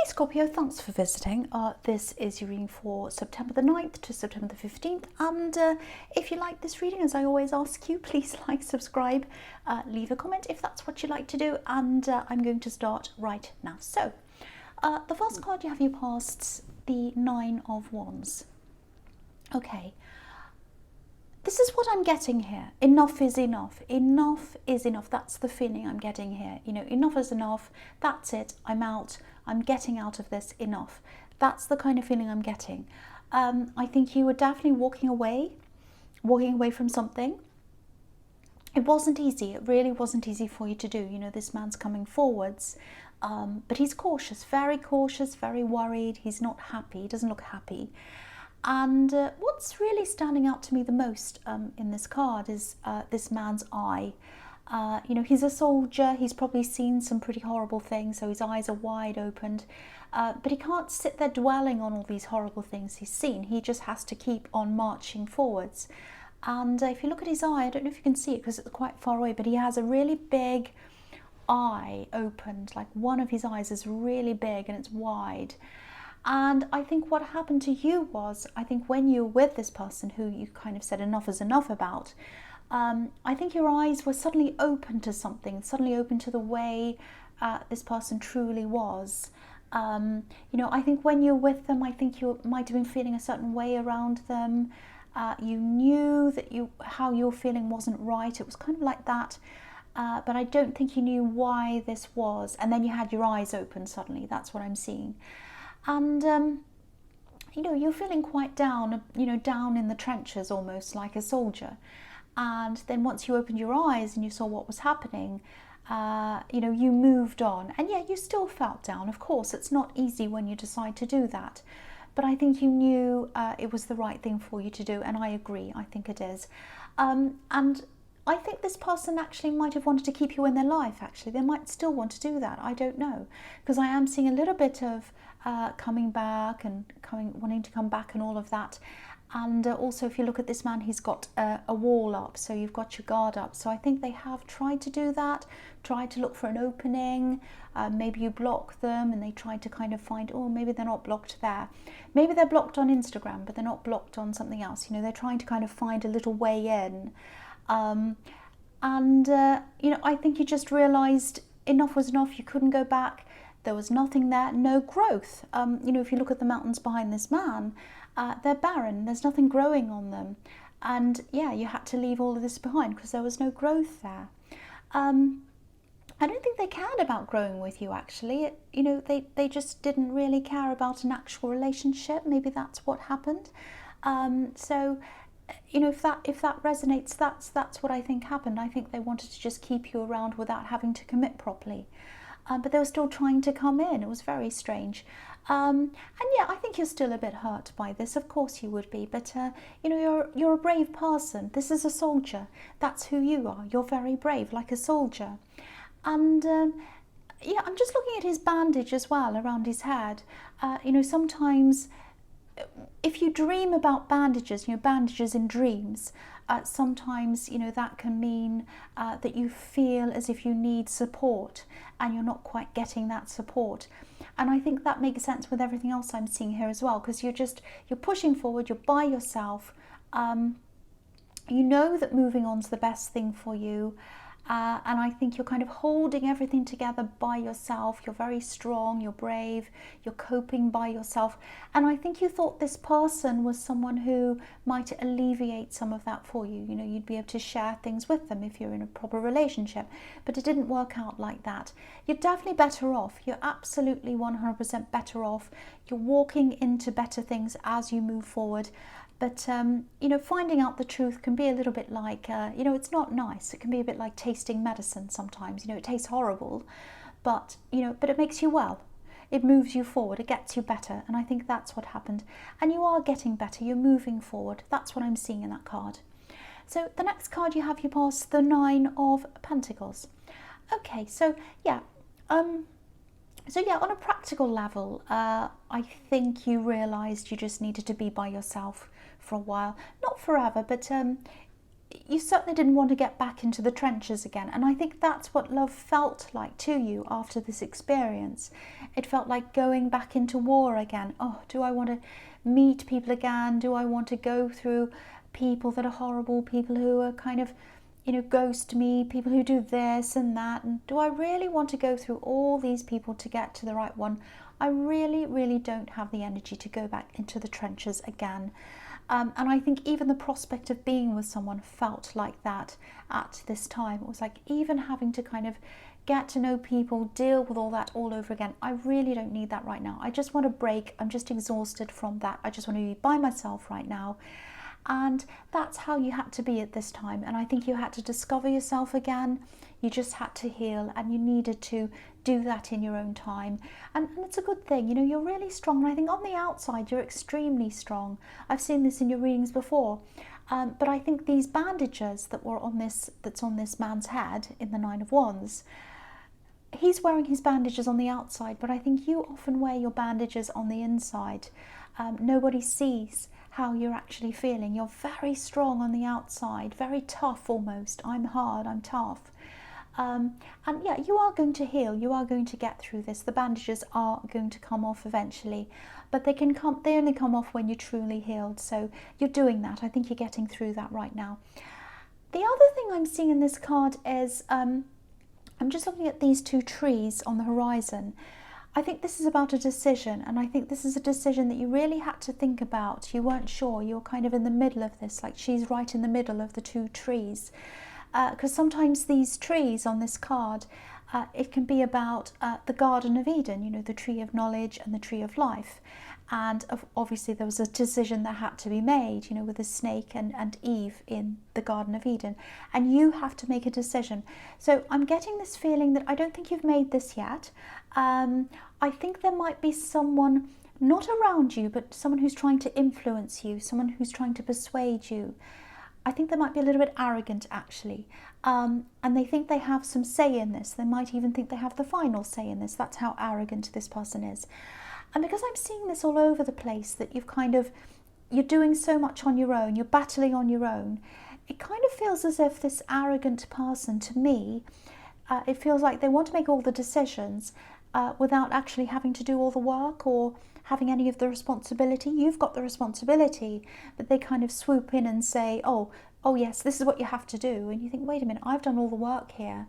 Scorpio, thanks for visiting. This is your reading for September the 9th to September the 15th. And if you like this reading, as I always ask you, please like, subscribe, leave a comment if that's what you'd like to do. And I'm going to start right now. So, the first card you have your past, the Nine of Wands. Okay. This is what I'm getting here. Enough is enough. Enough is enough. That's the feeling I'm getting here. You know, enough is enough. That's it. I'm out. I'm getting out of this. Enough. That's the kind of feeling I'm getting. I think you were definitely walking away from something. It wasn't easy. It really wasn't easy for you to do. You know, this man's coming forwards, but he's cautious, very worried. He's not happy. He doesn't look happy. And what's really standing out to me the most in this card is this man's eye. You know, he's a soldier. He's probably seen some pretty horrible things, so his eyes are wide opened. But he can't sit there dwelling on all these horrible things he's seen. He just has to keep on marching forwards. And if you look at his eye, I don't know if you can see it because it's quite far away, but he has a really big eye opened. Like one of his eyes is really big and it's wide. And I think what happened to you was, I think when you were with this person who you kind of said enough is enough about, I think your eyes were suddenly open to something, suddenly open to the way this person truly was. You know, I think when you're with them, I think you might have been feeling a certain way around them. You knew that how you were feeling wasn't right. It was kind of like that. But I don't think you knew why this was. And then you had your eyes open suddenly. That's what I'm seeing. And, you know, you're feeling quite down, you know, down in the trenches almost like a soldier. And then once you opened your eyes and you saw what was happening, you know, you moved on. And yet you still felt down. Of course, it's not easy when you decide to do that. But I think you knew it was the right thing for you to do. And I agree. I think it is. And I think this person actually might have wanted to keep you in their life, actually. They might still want to do that. I don't know. Because I am seeing a little bit of coming back and wanting to come back and all of that. And also, if you look at this man, he's got a wall up. So you've got your guard up. So I think they have tried to do that, tried to look for an opening. Maybe you block them and they tried to kind of find, oh, maybe they're not blocked there. Maybe they're blocked on Instagram, but they're not blocked on something else. You know, they're trying to kind of find a little way in. You know, I think you just realised enough was enough. You couldn't go back. There was nothing there, no growth. You know, if you look at the mountains behind this man, they're barren. There's nothing growing on them. And yeah, you had to leave all of this behind because there was no growth there. I don't think they cared about growing with you, actually. You know, they just didn't really care about an actual relationship. Maybe that's what happened. So, you know, if that resonates, that's what I think happened. I think they wanted to just keep you around without having to commit properly. But they were still trying to come in. It was very strange. And yeah, I think you're still a bit hurt by this. Of course you would be. But, you know, you're a brave person. This is a soldier. That's who you are. You're very brave, like a soldier. And, yeah, I'm just looking at his bandage as well around his head. You know, sometimes if you dream about bandages, you know, bandages in dreams, sometimes, you know, that can mean that you feel as if you need support and you're not quite getting that support. And I think that makes sense with everything else I'm seeing here as well, because you're pushing forward, you're by yourself. You know that moving on is the best thing for you. And I think you're kind of holding everything together by yourself. You're very strong, you're brave, you're coping by yourself. And I think you thought this person was someone who might alleviate some of that for you. You know, you'd be able to share things with them if you're in a proper relationship. But it didn't work out like that. You're definitely better off. You're absolutely 100% better off. You're walking into better things as you move forward. But, you know, finding out the truth can be a little bit like, you know, it's not nice. It can be a bit like tasting medicine sometimes. You know, it tastes horrible, but, you know, but it makes you well. It moves you forward. It gets you better. And I think that's what happened. And you are getting better. You're moving forward. That's what I'm seeing in that card. So the next card you have, you pass the Nine of Pentacles. Okay, so yeah. So yeah, on a practical level, I think you realised you just needed to be by yourself for a while. Not forever, but you certainly didn't want to get back into the trenches again. And I think that's what love felt like to you after this experience. It felt like going back into war again. Oh, do I want to meet people again? Do I want to go through people that are horrible, people who are kind of, ghost me, people who do this and that? And do I really want to go through all these people to get to the right one? I really, really don't have the energy to go back into the trenches again. And I think even the prospect of being with someone felt like that at this time. It was like even having to kind of get to know people, deal with all that all over again. I really don't need that right now. I just want a break. I'm just exhausted from that. I just want to be by myself right now. And that's how you had to be at this time. And I think you had to discover yourself again. You just had to heal, and you needed to do that in your own time. And it's a good thing. You're really strong. And I think on the outside, you're extremely strong. I've seen this in your readings before. But I think these bandages that's on this man's head in the Nine of Wands, he's wearing his bandages on the outside, but I think you often wear your bandages on the inside. Nobody sees how you're actually feeling. You're very strong on the outside, very tough almost. I'm hard, I'm tough. And yeah, you are going to heal. You are going to get through this. The bandages are going to come off eventually, but they only come off when you're truly healed. So you're doing that. I think you're getting through that right now. The other thing I'm seeing in this card is, I'm just looking at these two trees on the horizon. I think this is about a decision, and I think this is a decision that you really had to think about. You weren't sure. You're kind of in the middle of this, like she's right in the middle of the two trees. Because sometimes these trees on this card, it can be about the Garden of Eden, the tree of knowledge and the tree of life. And obviously there was a decision that had to be made, with the snake and Eve in the Garden of Eden. And you have to make a decision. So I'm getting this feeling that I don't think you've made this yet. I think there might be someone, not around you, but someone who's trying to influence you, someone who's trying to persuade you. I think they might be a little bit arrogant, actually. And they think they have some say in this. They might even think they have the final say in this. That's how arrogant this person is. And because I'm seeing this all over the place, that you're doing so much on your own, you're battling on your own, it kind of feels as if this arrogant person, to me, it feels like they want to make all the decisions without actually having to do all the work or having any of the responsibility. You've got the responsibility, but they kind of swoop in and say, oh yes, this is what you have to do. And you think, wait a minute, I've done all the work here.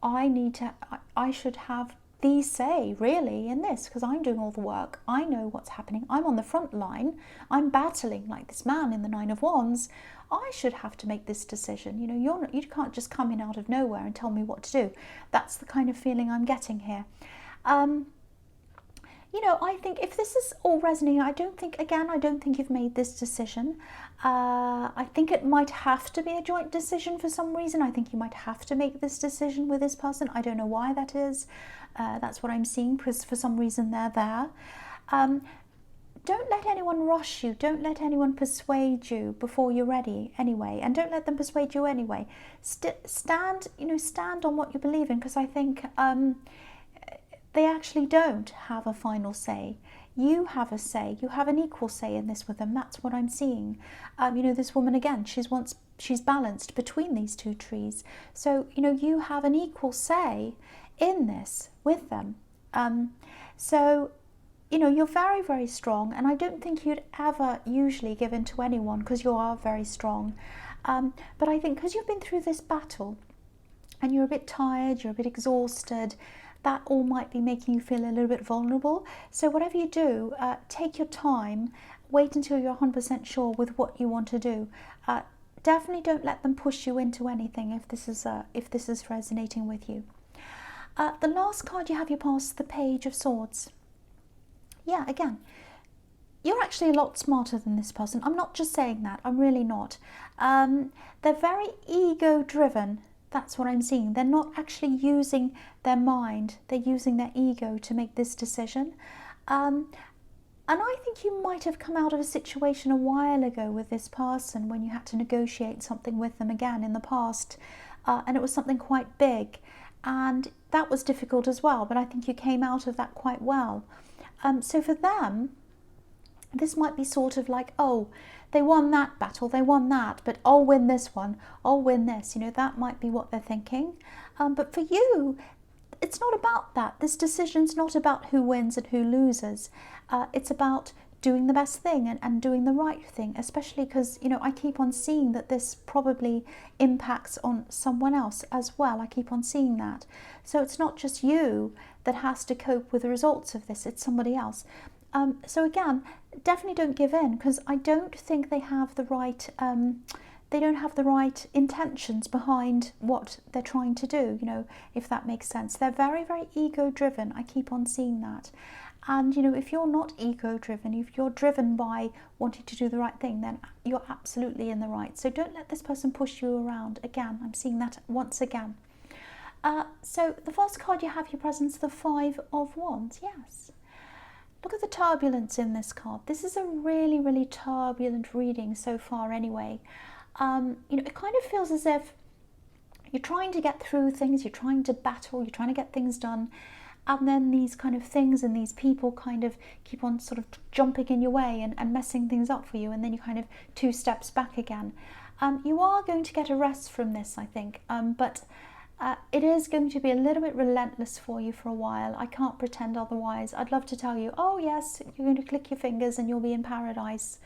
I should have the say, really, in this, because I'm doing all the work. I know what's happening. I'm on the front line. I'm battling like this man in the Nine of Wands. I should have to make this decision. You can't just come in out of nowhere and tell me what to do. That's the kind of feeling I'm getting here. I think if this is all resonating, I don't think you've made this decision. I think it might have to be a joint decision for some reason. I think you might have to make this decision with this person. I don't know why that is. That's what I'm seeing, because for some reason they're there. Don't let anyone rush you. Don't let anyone persuade you before you're ready anyway. And don't let them persuade you anyway. Stand on what you believe in, because I think they actually don't have a final say. You have a say. You have an equal say in this with them. That's what I'm seeing. This woman, again, she's balanced between these two trees. So, you have an equal say in this with them. You're very, very strong. And I don't think you'd ever usually give in to anyone, because you are very strong. But I think because you've been through this battle and you're a bit tired, you're a bit exhausted, that all might be making you feel a little bit vulnerable. So whatever you do, take your time, wait until you're 100% sure with what you want to do. Definitely don't let them push you into anything if this is resonating with you. The last card you have, you pass the Page of Swords. Yeah, again, you're actually a lot smarter than this person. I'm not just saying that, I'm really not. They're very ego-driven. That's what I'm seeing. They're not actually using their mind. They're using their ego to make this decision. And I think you might have come out of a situation a while ago with this person when you had to negotiate something with them again in the past. And it was something quite big. And that was difficult as well. But I think you came out of that quite well. So for them, This might be sort of like, oh, they won that battle, they won that, but I'll win this one, I'll win this. You know, that might be what they're thinking. But for you, it's not about that. This decision's not about who wins and who loses. It's about doing the best thing and doing the right thing, especially because, you know, I keep on seeing that this probably impacts on someone else as well. I keep on seeing that. So it's not just you that has to cope with the results of this, it's somebody else. So again, definitely don't give in, because I don't think they have the right intentions behind what they're trying to do, you know, if that makes sense. They're very, very ego driven. I keep on seeing that. And, you know, if you're not ego driven, if you're driven by wanting to do the right thing, then you're absolutely in the right. So don't let this person push you around. Again, I'm seeing that once again. So the first card you have your presence, the Five of Wands. Yes. Look at the turbulence in this card. This is a really, really turbulent reading so far anyway. You know, it kind of feels as if you're trying to get through things, you're trying to battle, you're trying to get things done, and then these kind of things and these people kind of keep on sort of jumping in your way and messing things up for you, and then you kind of 2 steps back again. You are going to get a rest from this, I think, but it is going to be a little bit relentless for you for a while. I can't pretend otherwise. I'd love to tell you, oh yes, you're going to click your fingers and you'll be in paradise,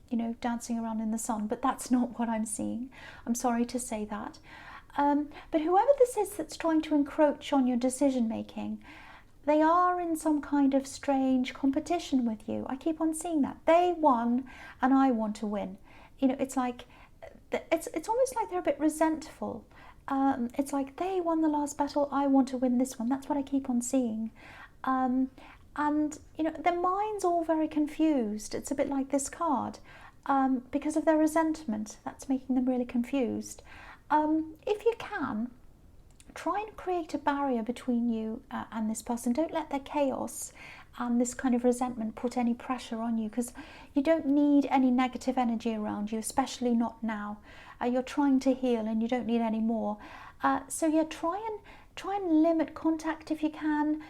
you know, dancing around in the sun, but that's not what I'm seeing. I'm sorry to say that. But whoever this is that's trying to encroach on your decision making, they are in some kind of strange competition with you. I keep on seeing that. They won and I want to win. You know, it's like, it's almost like they're a bit resentful. It's like they won the last battle, I want to win this one. That's what I keep on seeing. And, you know, their mind's all very confused. It's a bit like this card. Because of their resentment, that's making them really confused. If you can, try and create a barrier between you and this person. Don't let their chaos and this kind of resentment put any pressure on you, because you don't need any negative energy around you, especially not now. You're trying to heal and you don't need any more. So yeah, try and limit contact if you can.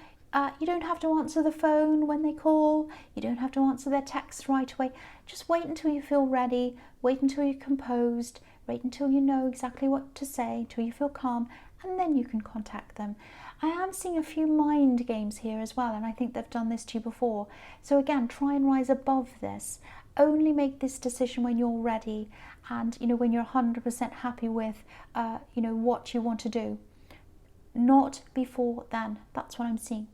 You don't have to answer the phone when they call. You don't have to answer their texts right away. Just wait until you feel ready. Wait until you're composed. Wait until you know exactly what to say, till you feel calm, and then you can contact them. I am seeing a few mind games here as well, and I think they've done this to you before. So again, try and rise above this. Only make this decision when you're ready and, you know, when you're 100% happy with, you know, what you want to do. Not before then. That's what I'm seeing.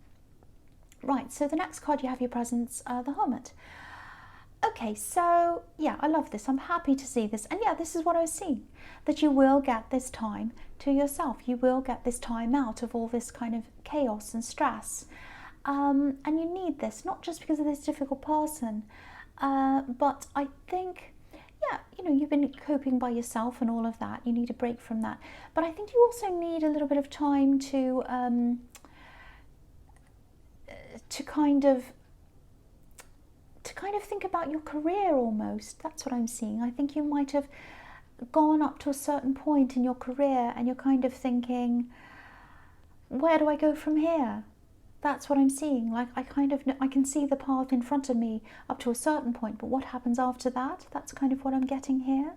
Right, so the next card you have your presence, the Hermit. Okay, so yeah, I love this. I'm happy to see this. And yeah, this is what I was seeing, that you will get this time to yourself. You will get this time out of all this kind of chaos and stress. And you need this, not just because of this difficult person, but I think, yeah, you know, you've been coping by yourself and all of that. You need a break from that. But I think you also need a little bit of time to kind of think about your career almost. That's what I'm seeing. I think you might have gone up to a certain point in your career and you're kind of thinking, where do I go from here? That's what I'm seeing. Like I can see the path in front of me up to a certain point, but what happens after that? That's kind of what I'm getting here.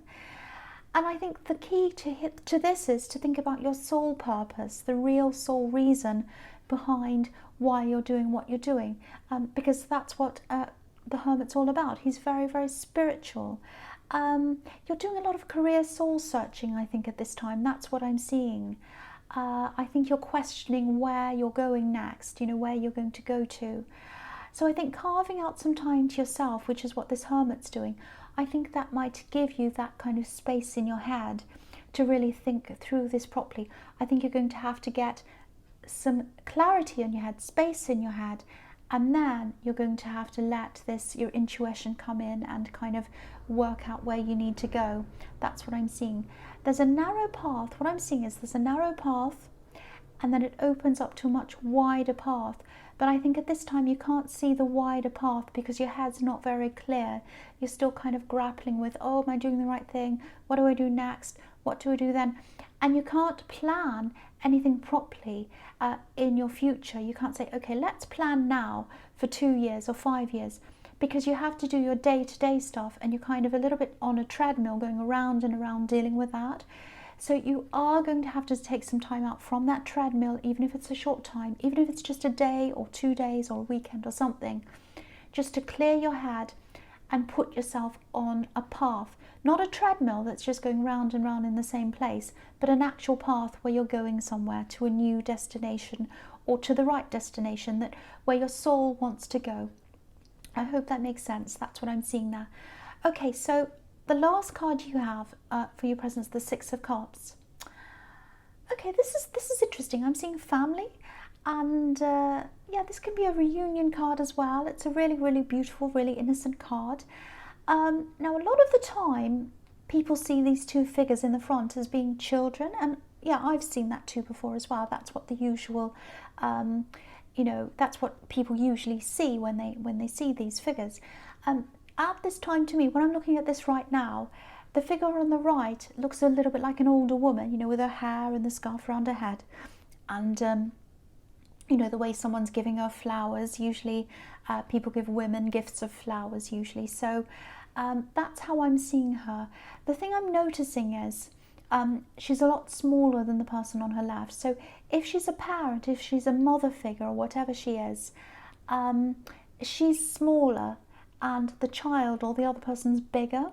And I think the key to this is to think about your soul purpose, the real soul reason behind why you're doing what you're doing, because that's what the Hermit's all about. He's very, very spiritual. You're doing a lot of career soul searching, I think, at this time. That's what I'm seeing. I think you're questioning where you're going next, you know, where you're going to go to. So I think carving out some time to yourself, which is what this Hermit's doing, I think that might give you that kind of space in your head to really think through this properly. I think you're going to have to get some clarity in your head, space in your head, and then you're going to have to let your intuition come in and kind of work out where you need to go. That's what I'm seeing. There's a narrow path. What I'm seeing is there's a narrow path and then it opens up to a much wider path. But I think at this time you can't see the wider path because your head's not very clear. You're still kind of grappling with, oh, am I doing the right thing? What do I do next? What do I do then? And you can't plan anything properly in your future. You can't say, okay, let's plan now for 2 years or 5 years, because you have to do your day-to-day stuff and you're kind of a little bit on a treadmill going around and around dealing with that. So you are going to have to take some time out from that treadmill, even if it's a short time, even if it's just a day or 2 days or a weekend or something, just to clear your head and put yourself on a path. Not a treadmill that's just going round and round in the same place, but an actual path where you're going somewhere, to a new destination or to the right destination, that where your soul wants to go. I hope that makes sense. That's what I'm seeing there. Okay, so the last card you have for your presence, the Six of Cups. Okay, this is interesting. I'm seeing family, and yeah, this can be a reunion card as well. It's a really, really beautiful, really innocent card. Now, a lot of the time, people see these two figures in the front as being children, and yeah, I've seen that too before as well. That's what the usual, you know, that's what people usually see when they see these figures. At this time, to me, when I'm looking at this right now, the figure on the right looks a little bit like an older woman, you know, with her hair and the scarf around her head, and you know, the way someone's giving her flowers. Usually people give women gifts of flowers usually. So that's how I'm seeing her. The thing I'm noticing is she's a lot smaller than the person on her left. So if she's a parent, if she's a mother figure or whatever she is, she's smaller and the child or the other person's bigger.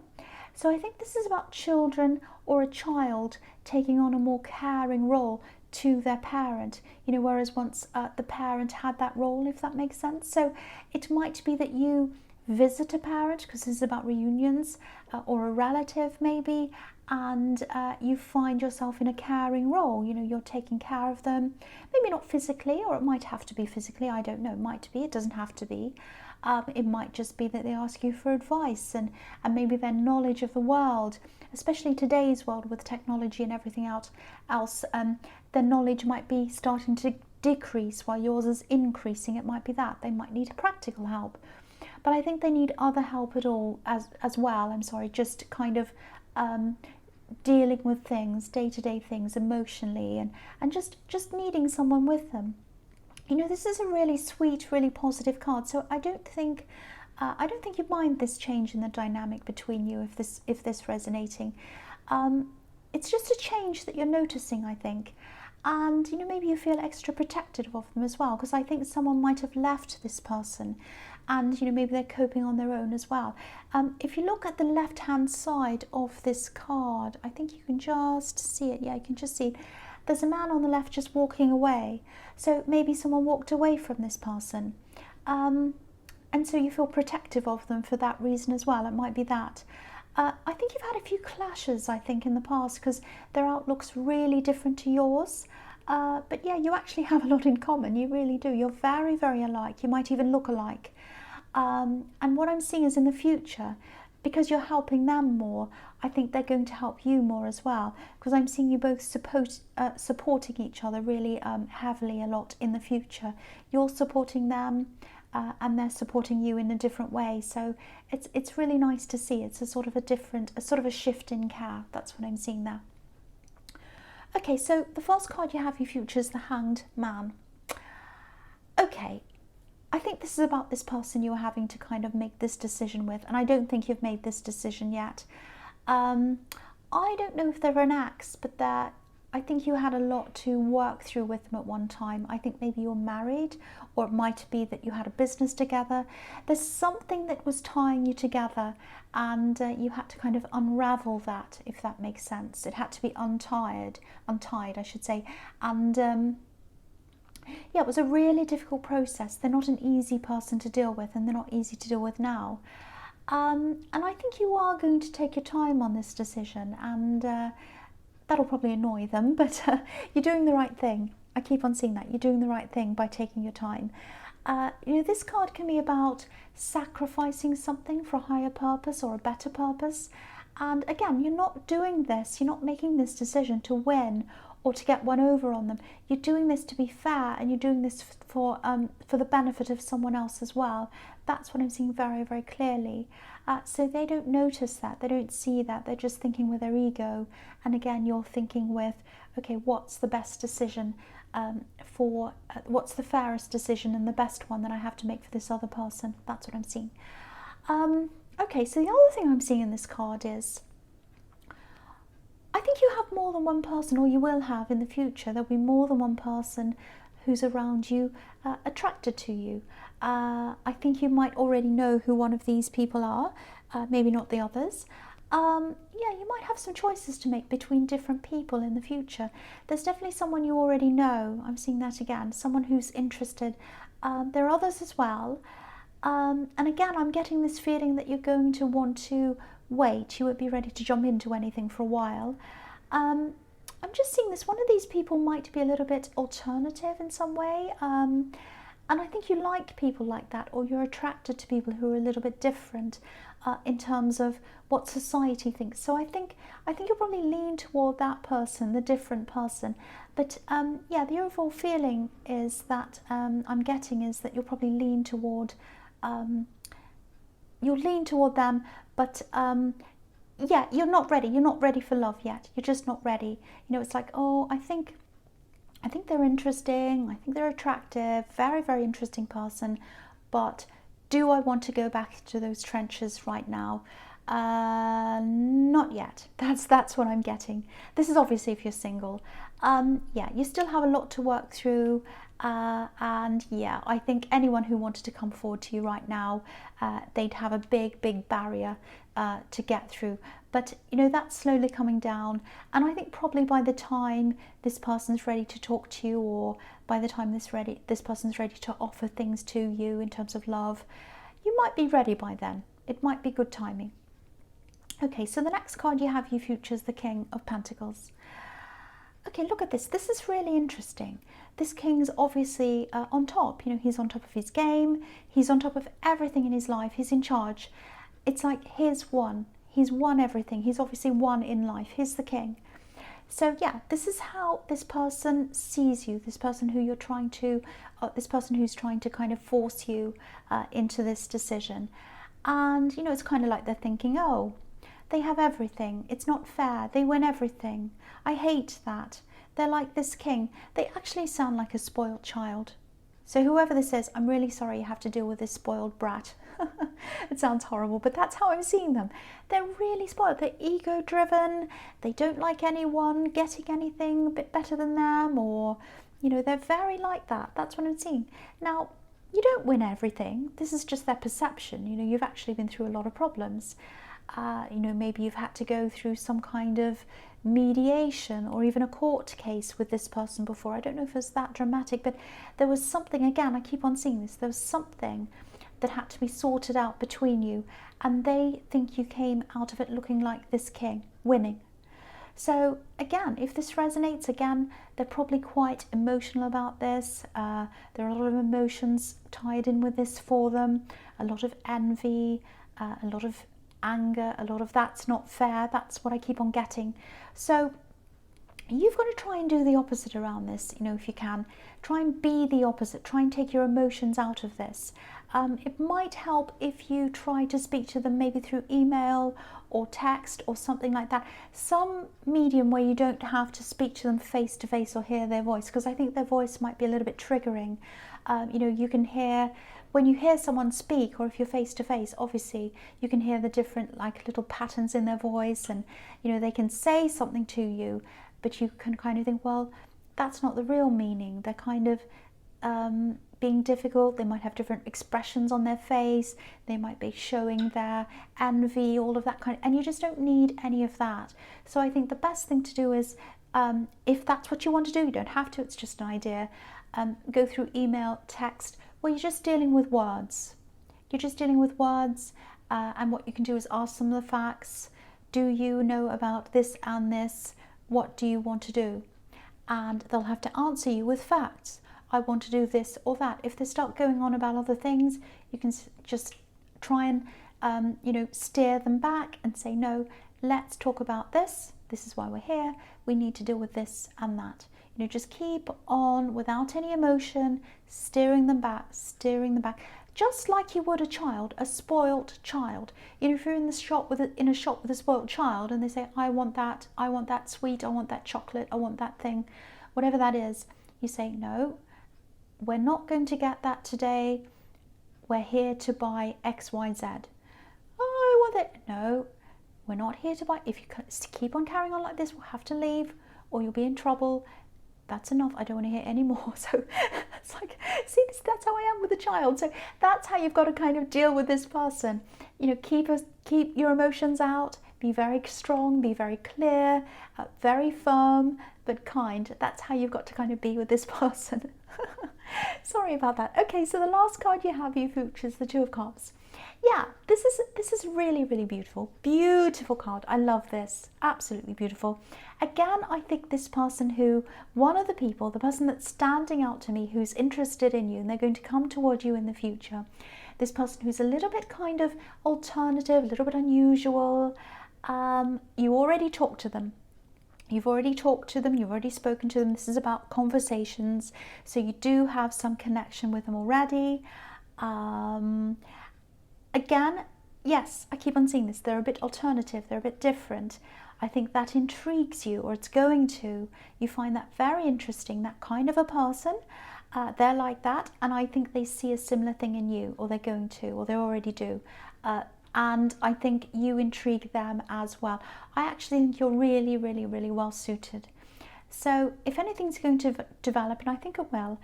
So I think this is about children or a child taking on a more caring role to their parent, you know, whereas once the parent had that role, if that makes sense. So it might be that you visit a parent, because this is about reunions, or a relative maybe, and you find yourself in a caring role. You know, you're taking care of them, maybe not physically, or it might have to be physically, I don't know, it might be, it doesn't have to be. It might just be that they ask you for advice and maybe their knowledge of the world, especially today's world with technology and everything else, their knowledge might be starting to decrease while yours is increasing. It might be that they might need practical help, but I think they need other help at all as well. I'm sorry, just kind of dealing with things, day-to-day things emotionally, and just needing someone with them. You know, this is a really sweet, really positive card. So I don't think you mind this change in the dynamic between you if this resonating. It's just a change that you're noticing, I think. And, you know, maybe you feel extra protective of them as well, because I think someone might have left this person and, you know, maybe they're coping on their own as well. If you look at the left-hand side of this card, I think you can just see it. Yeah, you can just see it. There's a man on the left just walking away. So maybe someone walked away from this person. And so you feel protective of them for that reason as well. It might be that. I think you've had a few clashes, I think, in the past, because their outlook's really different to yours. But yeah, you actually have a lot in common. You really do. You're very, very alike. You might even look alike. And what I'm seeing is in the future, because you're helping them more, I think they're going to help you more as well, because I'm seeing you both supporting each other really heavily a lot in the future. You're supporting them and they're supporting you in a different way. So it's really nice to see. It's a sort of a shift in care. That's what I'm seeing there. Okay, so the first card you have for your future is the Hanged Man. Okay, I think this is about this person you're having to kind of make this decision with, and I don't think you've made this decision yet. I don't know if they're an ex, but I think you had a lot to work through with them at one time. I think maybe you're married, or it might be that you had a business together. There's something that was tying you together, and you had to kind of unravel that, if that makes sense. It had to be untied, I should say. And yeah, it was a really difficult process. They're not an easy person to deal with, and they're not easy to deal with now. And I think you are going to take your time on this decision, and that'll probably annoy them, but you're doing the right thing. I keep on seeing that. You're doing the right thing by taking your time. You know, this card can be about sacrificing something for a higher purpose or a better purpose. And again, you're not doing this, you're not making this decision to win or to get one over on them. You're doing this to be fair, and you're doing this for the benefit of someone else as well. That's what I'm seeing very, very clearly. So they don't notice that, they don't see that, they're just thinking with their ego. And again, you're thinking with, okay, what's the best decision what's the fairest decision and the best one that I have to make for this other person? That's what I'm seeing. Okay, so the other thing I'm seeing in this card is, I think you have more than one person, or you will have in the future. There'll be more than one person who's around you, attracted to you. I think you might already know who one of these people are, maybe not the others. Yeah, you might have some choices to make between different people in the future. There's definitely someone you already know. I'm seeing that again, someone who's interested. There are others as well. And again, I'm getting this feeling that you're going to want to wait. You won't be ready to jump into anything for a while. I'm just seeing this. One of these people might be a little bit alternative in some way. And I think you like people like that, or you're attracted to people who are a little bit different in terms of what society thinks. So I think you'll probably lean toward that person, the different person. But yeah, the overall feeling is that I'm getting is that you'll probably lean toward them, but yeah, you're not ready. You're not ready for love yet. You're just not ready. You know, it's like, oh, I think they're interesting. I think they're attractive. Very, very interesting person. But do I want to go back to those trenches right now? Not yet. That's what I'm getting. This is obviously if you're single. Yeah, you still have a lot to work through. And yeah, I think anyone who wanted to come forward to you right now, they'd have a big, big barrier to get through. But you know, that's slowly coming down. And I think probably by the time this person's ready to talk to you, or by the time this person's ready to offer things to you in terms of love, you might be ready by then. It might be good timing. Okay, so the next card you have, you features the King of Pentacles. Okay, look at this. This is really interesting. This king's obviously on top. You know, he's on top of his game. He's on top of everything in his life. He's in charge. It's like he's won. He's won everything. He's obviously won in life. He's the king. So yeah, this is how this person sees you. This person who you're trying to, this person who's trying to kind of force you into this decision. And you know, it's kind of like they're thinking, oh, they have everything. It's not fair. They win everything. I hate that. They're like this king. They actually sound like a spoiled child. So whoever this is, I'm really sorry you have to deal with this spoiled brat. It sounds horrible, but that's how I'm seeing them. They're really spoiled. They're ego-driven. They don't like anyone getting anything a bit better than them, or, you know, they're very like that. That's what I'm seeing. Now, you don't win everything. This is just their perception. You know, you've actually been through a lot of problems. You know, maybe you've had to go through some kind of mediation or even a court case with this person before. I don't know if it was that dramatic, but there was something, again, I keep on seeing this, there was something that had to be sorted out between you, and they think you came out of it looking like this king, winning. So again, if this resonates, again, they're probably quite emotional about this. There are a lot of emotions tied in with this for them, a lot of envy, a lot of anger, a lot of that's not fair. That's what I keep on getting. So you've got to try and do the opposite around this, you know, if you can. Try and be the opposite. Try and take your emotions out of this. It might help if you try to speak to them maybe through email or text or something like that. Some medium where you don't have to speak to them face to face or hear their voice, because I think their voice might be a little bit triggering. You know, you can hear, when you hear someone speak, or if you're face to face, obviously you can hear the different like little patterns in their voice, and you know, they can say something to you, but you can kind of think, well, that's not the real meaning. They're kind of being difficult. They might have different expressions on their face. They might be showing their envy, all of that kind of, and you just don't need any of that. So I think the best thing to do is, if that's what you want to do, you don't have to, it's just an idea, go through email, text, where you're just dealing with words. You're just dealing with words, and what you can do is ask them the facts. Do you know about this and this? What do you want to do? And they'll have to answer you with facts. I want to do this or that. If they start going on about other things, you can just try and you know, steer them back and say, no, let's talk about this. This is why we're here. We need to deal with this and that. You know, just keep on without any emotion, steering them back, just like you would a child, a spoiled child. You know, if you're in a shop with a spoiled child and they say, I want that sweet, I want that chocolate, I want that thing, whatever that is, you say, no, we're not going to get that today. We're here to buy X, Y, Z. with it. No, we're not here to buy. If you keep on carrying on like this, we'll have to leave or you'll be in trouble. That's enough. I don't want to hear any more. So it's like, see, that's how I am with a child. So that's how you've got to kind of deal with this person. You know, keep your emotions out. Be very strong. Be very clear. Very firm, but kind. That's how you've got to kind of be with this person. Sorry about that. Okay, so the last card you have, you features the Two of Cups. Yeah, this is really, really beautiful. Beautiful card. I love this. Absolutely beautiful. Again, I think this person one of the people, the person that's standing out to me, who's interested in you, and they're going to come toward you in the future. This person who's a little bit kind of alternative, a little bit unusual. You already talked to them. You've already talked to them, you've already spoken to them. This is about conversations. So you do have some connection with them already. Again, yes, I keep on seeing this. They're a bit alternative, they're a bit different. I think that intrigues you, or it's going to. You find that very interesting, that kind of a person. They're like that, and I think they see a similar thing in you, or they're going to, or they already do. And I think you intrigue them as well. I actually think you're really, really, really well suited. So if anything's going to develop, and I think it will,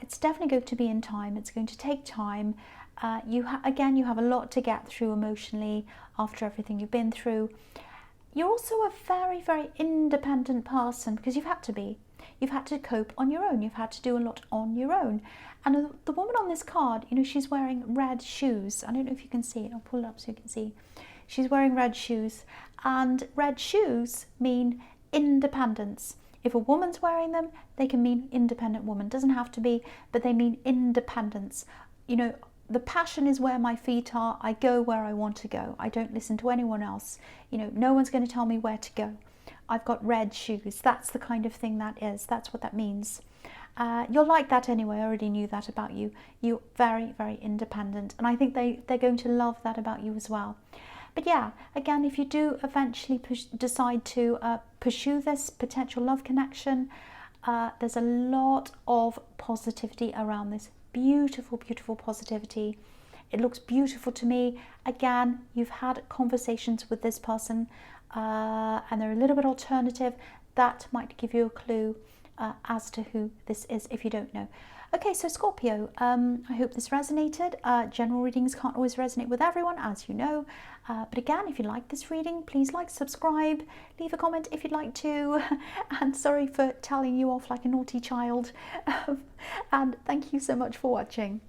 it's definitely going to be in time. It's going to take time. Again, you have a lot to get through emotionally after everything you've been through. You're also a very, very independent person because you've had to be. You've had to cope on your own. You've had to do a lot on your own. And the woman on this card, you know, she's wearing red shoes. I don't know if you can see it. I'll pull it up so you can see. She's wearing red shoes. And red shoes mean independence. If a woman's wearing them, they can mean independent woman. Doesn't have to be, but they mean independence. You know, the passion is where my feet are. I go where I want to go. I don't listen to anyone else. You know, no one's going to tell me where to go. I've got red shoes. That's the kind of thing that is. That's what that means. You're like that anyway. I already knew that about you. You're very, very independent. And I think they're going to love that about you as well. But yeah, again, if you do eventually decide to pursue this potential love connection, there's a lot of positivity around this. Beautiful, beautiful positivity. It looks beautiful to me. Again, you've had conversations with this person and they're a little bit alternative. That might give you a clue as to who this is if you don't know. Okay, so Scorpio, I hope this resonated. General readings can't always resonate with everyone, as you know. But again, if you like this reading, please like, subscribe, leave a comment if you'd like to. And sorry for telling you off like a naughty child. And thank you so much for watching.